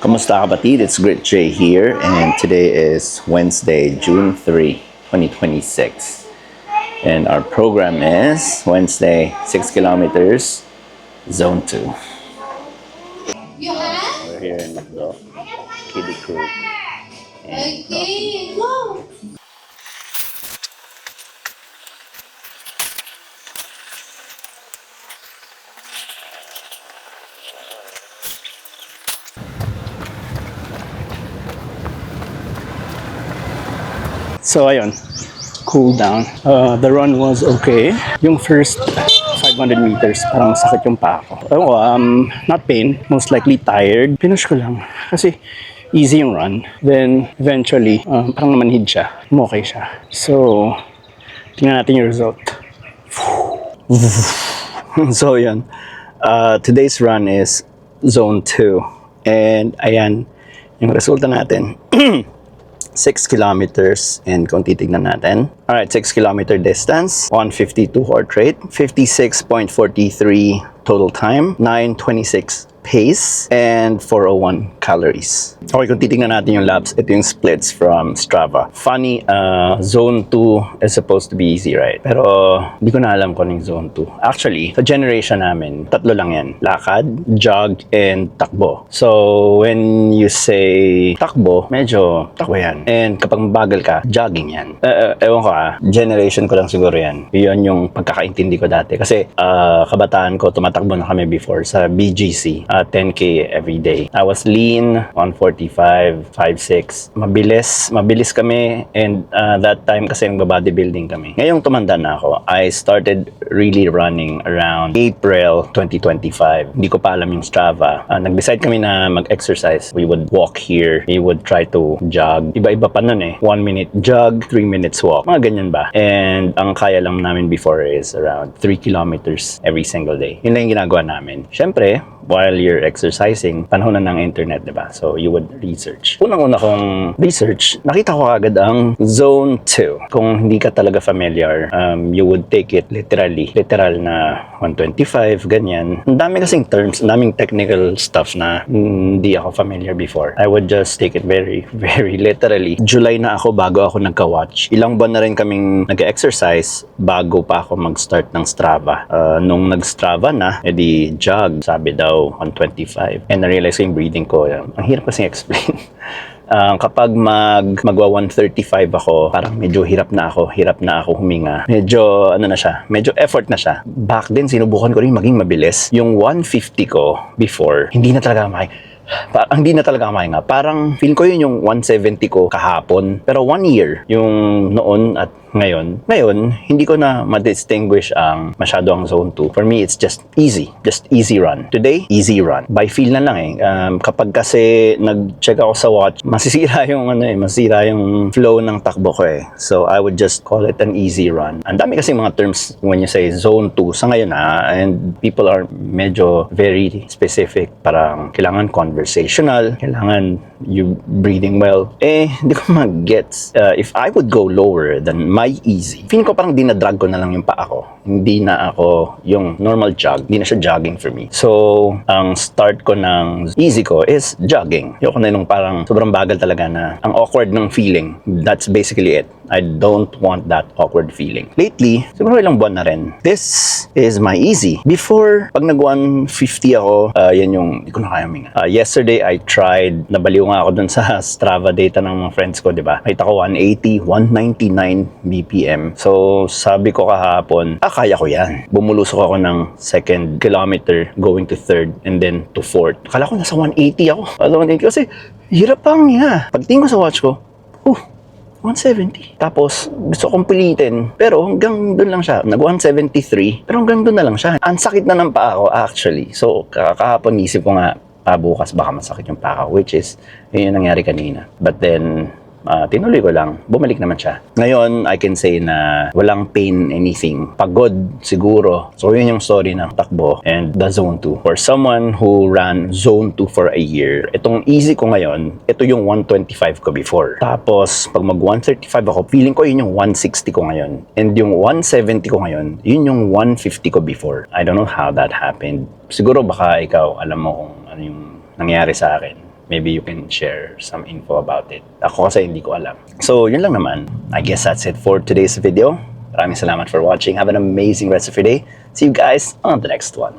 Kamusta kapatid? It's Grit J here and today is Wednesday, June 3, 2026. And our program is Wednesday, 6 kilometers, Zone 2. We're here in the kiddie crew. And Okay, go! So ayun, cool down. The run was okay. Yung first 500 meters, parang masakit yung paa ko. Ewan ko, not pain, most likely tired. Pinush ko lang kasi easy yung run. Then eventually, parang namanhid siya. Okay siya. So, tingnan natin yung result. So yun, today's run is Zone 2. And ayan, yung resulta natin. 6 kilometers and kung titignan natin. Alright, 6 kilometer distance, 152 heart rate, 56.43 total time, 926 pace, and 401 calories. Okay, kung titignan natin yung laps, ito yung splits from Strava. Funny, zone 2 is supposed to be easy, right? Pero hindi ko na alam kung anong zone 2. Actually, sa generation namin, tatlo lang yan. Lakad, jog, and takbo. So, when you say takbo, medyo takbo yan. And kapag mabagal ka, jogging yan. Ewan ko generation ko lang siguro yan. Yun yung pagkakaintindi ko dati. Kasi kabataan ko, tumatakbo na kami before sa BGC. 10K every day. I was lean, 145, 5'6". Mabilis kami and that time kasi yung bodybuilding kami. Ngayong tumanda na ako, I started really running around April 2025. Hindi ko pa alam yung Strava. Nag-decide kami na mag-exercise. We would walk here. We would try to jog. Iba-iba pa nun 1 minute jog, 3 minutes walk. Mga ganyan ba? And ang kaya lang namin before is around 3 kilometers every single day. Yun lang yung ginagawa namin. Siyempre, while you're exercising, panahon na ng internet, diba? So, you would research. Unang-una kong research, nakita ko agad ang Zone 2. Kung hindi ka talaga familiar, you would take it literally. Literal na 125, ganyan. Ang dami kasing terms, ang daming technical stuff na hindi ako familiar before. I would just take it very, very literally. July na ako bago ako nagka-watch. Ilang buwan na rin kaming nag-exercise bago pa ako mag-start ng Strava. Nung nag-Strava na, edi jog, sabi daw 125. And na-realize ko yung breathing ko. Ang hirap kasing explain. Kapag magwa 135 ako, parang medyo hirap na ako huminga. Medyo medyo effort na siya. Back then, sinubukan ko rin maging mabilis. Yung 150 ko before, hindi na talaga makahinga. Parang feel ko yun yung 170 ko kahapon. Pero 1 year yung noon at ngayon, hindi ko na ma-distinguish ang masyado ang zone 2. For me, it's just easy run. Today, easy run. By feel na lang kapag kasi nag-check ako sa watch, masisira yung flow ng takbo ko So, I would just call it an easy run. Ang dami kasi mga terms when you say zone 2 sa ngayon and people are medyo very specific. Parang kailangan conversational, kailangan you breathing well. Hindi ko mag-gets. If I would go lower than my easy, feeling ko parang dinadrag ko na lang yung paa ko. Hindi na ako yung normal jog. Hindi na siya jogging for me. So, ang start ko ng easy ko is jogging. Yung na nung parang sobrang bagal talaga na ang awkward ng feeling. That's basically it. I don't want that awkward feeling. Lately, siguro ilang buwan na rin. This is my easy. Before, pag nag-150 ako, yan yung, hindi ko na kaya huminga. Yesterday, I tried, nabaliw nga ako dun sa Strava data ng mga friends ko, di ba? Nakita ko 180, 199 BPM. So, sabi ko kahapon, kaya ko yan. Bumulusok ako ng second kilometer going to third and then to fourth. Akala ko nasa 180 ako. 180 kasi hirap pang pagtingin ko sa watch ko, 170. Tapos, gusto kong pilitin. Pero hanggang doon lang siya. Nag-173. Pero hanggang doon na lang siya. Ang sakit na ng paa ko actually. So, kahapon isip ko nga, bukas baka masakit yung paa ko. Which is, yun yung nangyari kanina. But then, tinuloy ko lang. Bumalik naman siya. Ngayon, I can say na walang pain anything. Pagod siguro. So, yun yung story ng takbo and the zone 2. For someone who ran zone 2 for a year, itong easy ko ngayon, ito yung 125 ko before. Tapos, pag mag 135 ako, feeling ko yun yung 160 ko ngayon. And yung 170 ko ngayon, yun yung 150 ko before. I don't know how that happened. Siguro baka ikaw, alam mo kung ano yung nangyari sa akin. maybe you can share some info about it. Ako kasi hindi ko alam. So, yun lang naman. I guess that's it for today's video. Maraming salamat for watching. Have an amazing rest of your day. See you guys on the next one.